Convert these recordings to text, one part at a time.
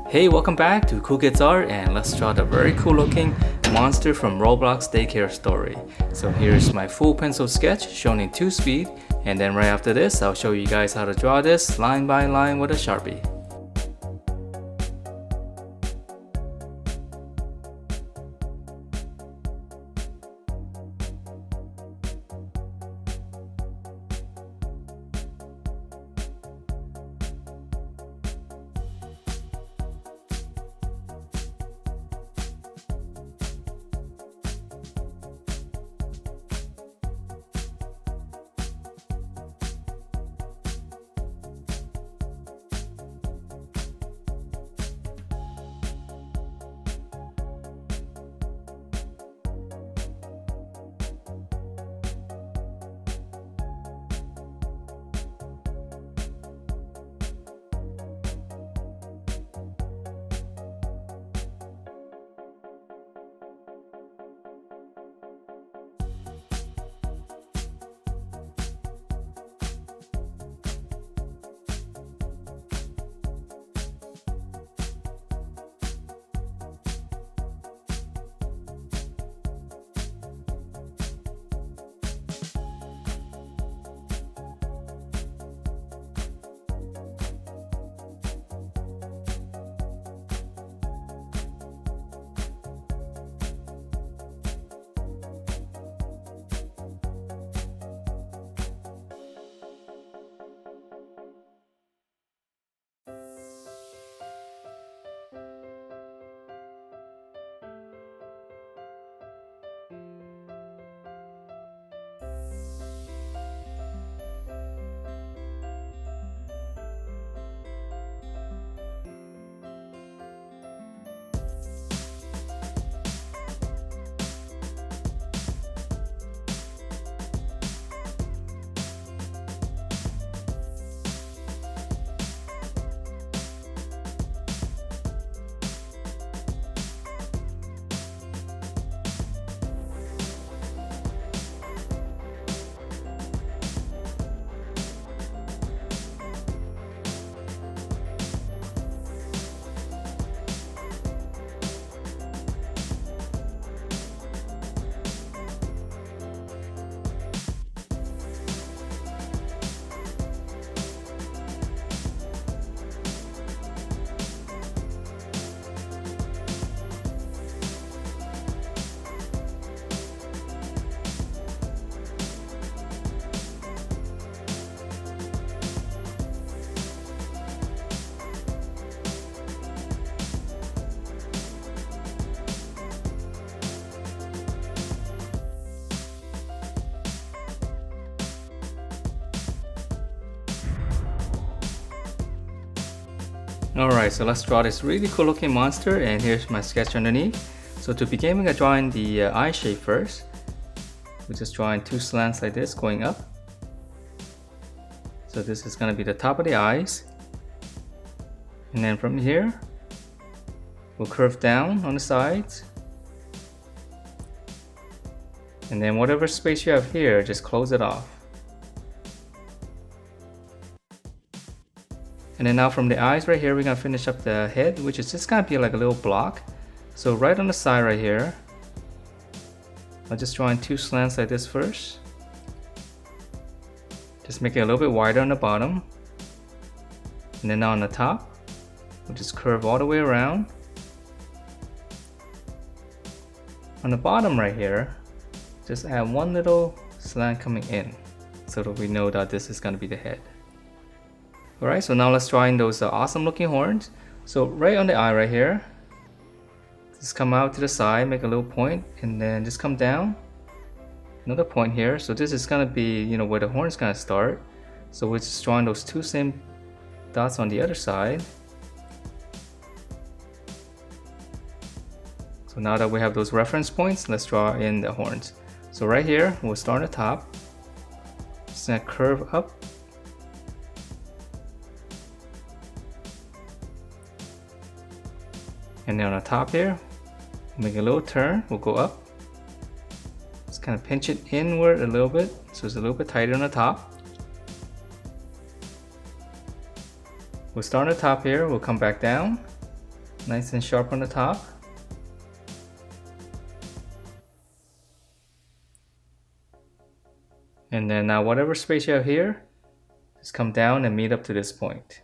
Hey, welcome back to Cool Kids Art, and let's draw the very cool looking monster from Roblox Daycare Story. So here's my full pencil sketch shown in 2 speed, and then right after this I'll show you guys how to draw this line by line with a sharpie. Alright, so let's draw this really cool looking monster, and here's my sketch underneath. So to begin, we're going to draw in the eye shape first. We're just drawing 2 slants like this going up. So this is going to be the top of the eyes. And then from here, we'll curve down on the sides. And then whatever space you have here, just close it off. And then now from the eyes right here, we're gonna finish up the head, which is just gonna be like a little block. So right on the side right here, I'll just draw in 2 slants like this first. Just make it a little bit wider on the bottom. And then now on the top, we'll just curve all the way around. On the bottom right here, just add 1 little slant coming in, so that we know that this is gonna be the head. Alright, so now let's draw in those awesome looking horns. So right on the eye right here, just come out to the side, make a little point, and then just come down. Another point here. So this is gonna be, where the horn's gonna start. So we're just drawing those 2 same dots on the other side. So now that we have those reference points, let's draw in the horns. So right here, we'll start at the top. Just gonna curve up. And then on the top here, make a little turn, we'll go up. Just kind of pinch it inward a little bit, so it's a little bit tighter on the top. We'll start on the top here, we'll come back down. Nice and sharp on the top. And then now whatever space you have here, just come down and meet up to this point.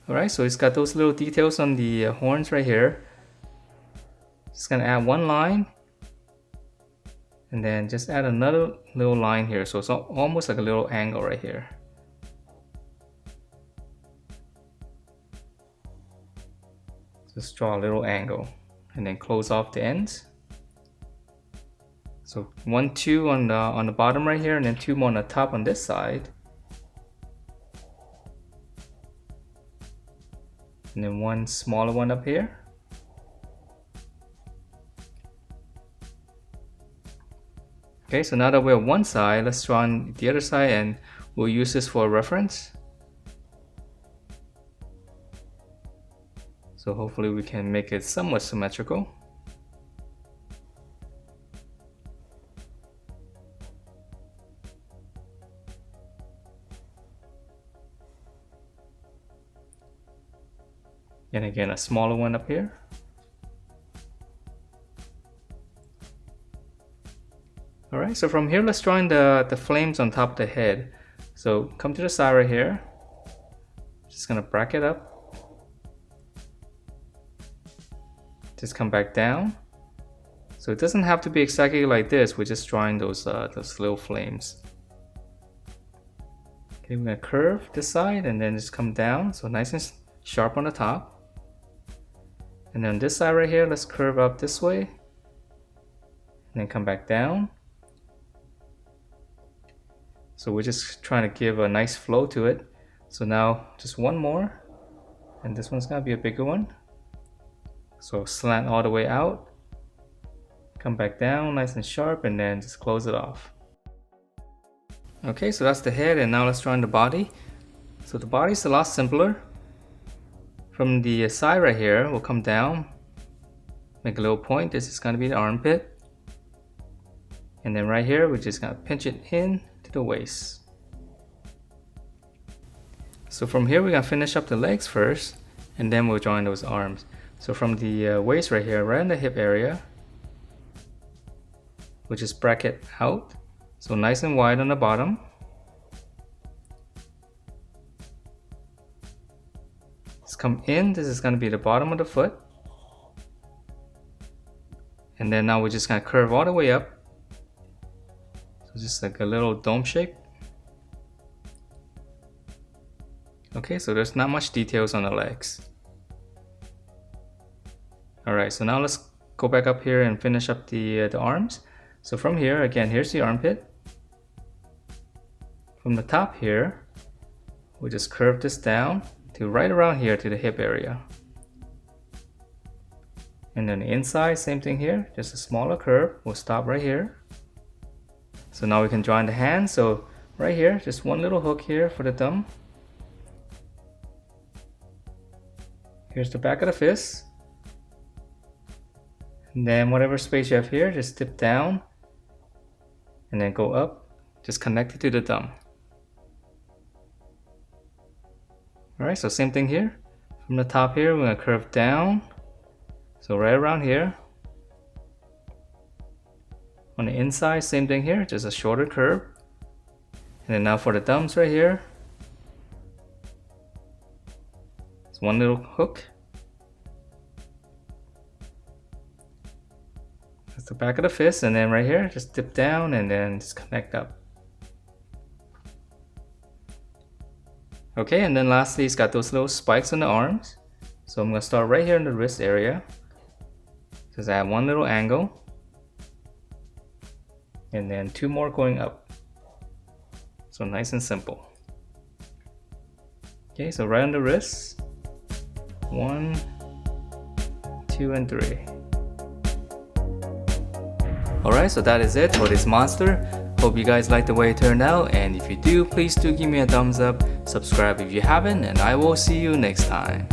Alright, so it's got those little details on the horns right here. Just gonna add one line. And then just add another little line here. So it's almost like a little angle right here. Just draw a little angle and then close off the ends. So 1, 2 on the bottom right here, and then 2 more on the top on this side. And then one smaller one up here. Okay, so now that we're on one side, let's draw on the other side, and we'll use this for a reference. So hopefully we can make it somewhat symmetrical. And again, a smaller one up here. Alright, so from here, let's draw in the flames on top of the head. So come to the side right here. Just gonna bracket up. Just come back down. So it doesn't have to be exactly like this. We're just drawing those little flames. Okay, we're gonna curve this side and then just come down. So nice and sharp on the top. And then this side right here, let's curve up this way. And then come back down. So we're just trying to give a nice flow to it. So now just one more. And this one's gonna be a bigger one. So slant all the way out, come back down nice and sharp, and then just close it off. Okay, so that's the head, and now let's draw in the body. So the body's a lot simpler. From the side right here, we'll come down, make a little point. This is going to be the armpit. And then right here, we're just going to pinch it in to the waist. So from here, we're going to finish up the legs first, and then we'll draw in those arms. So from the waist right here, right in the hip area, we'll just bracket out. So nice and wide on the bottom. Let's come in. This is going to be the bottom of the foot. And then now we're just going to curve all the way up. So just like a little dome shape. Okay, so there's not much details on the legs. Alright, so now let's go back up here and finish up the arms. So from here, again, here's the armpit. From the top here, we'll just curve this down to right around here to the hip area. And then the inside, same thing here, just a smaller curve. We'll stop right here. So now we can draw in the hand. So right here, just one little hook here for the thumb. Here's the back of the fist. And then whatever space you have here, just dip down and then go up, just connect it to the thumb. Alright, so same thing here. From the top here, we're going to curve down. So right around here. On the inside, same thing here, just a shorter curve. And then now for the thumbs right here. It's one little hook. That's the back of the fist, and then right here, just dip down and then just connect up. Okay, and then lastly, it's got those little spikes on the arms. So I'm going to start right here in the wrist area. Just add one little angle. And then 2 more going up. So nice and simple. Okay, so right on the wrist. 1, 2, and 3. Alright, so that is it for this monster. Hope you guys like the way it turned out, and if you do, please do give me a thumbs up, subscribe if you haven't, and I will see you next time.